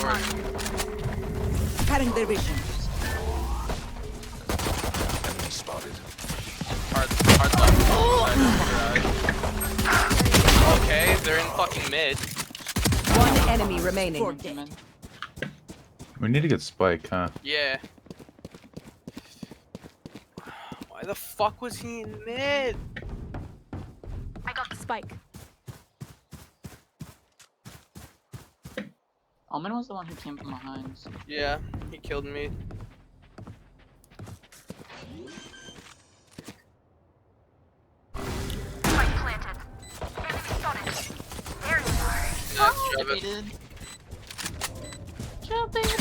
short. Cutting their vision. Enemy spotted. Hard left. Okay, they're in fucking mid. One enemy remaining. We need to get Spike, huh? Yeah. Why the fuck was he in mid? I got the spike. Omen was the one who came from behind. So. Yeah, he killed me. Spike planted. Enemy spotted. There you are. Shove it. Defeated. Jumping it.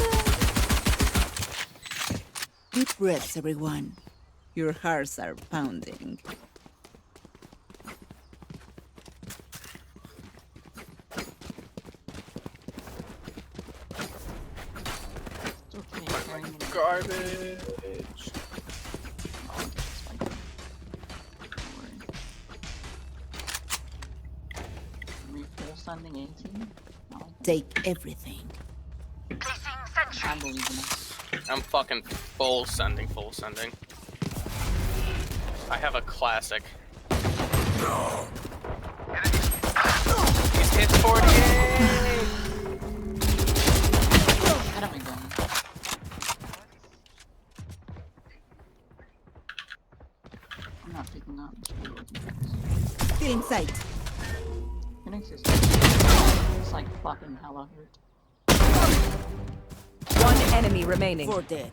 Deep breaths, everyone. Your hearts are pounding. It's okay. Carrying it. Garbage. Oh, spike. Don't worry. Refuel sending 18? I like that. Take everything. Placing I sentry. believe in us. I'm fucking full sending. I have a classic. No. He's hit 48! Hit him again. I'm not picking up. Still in sight. Phoenix is it's like fucking hella hurt. One enemy remaining. 4 dead.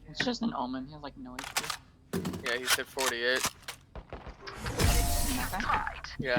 It's just an Omen. He has like no HP. Yeah, he's hit 48. Okay. Yeah.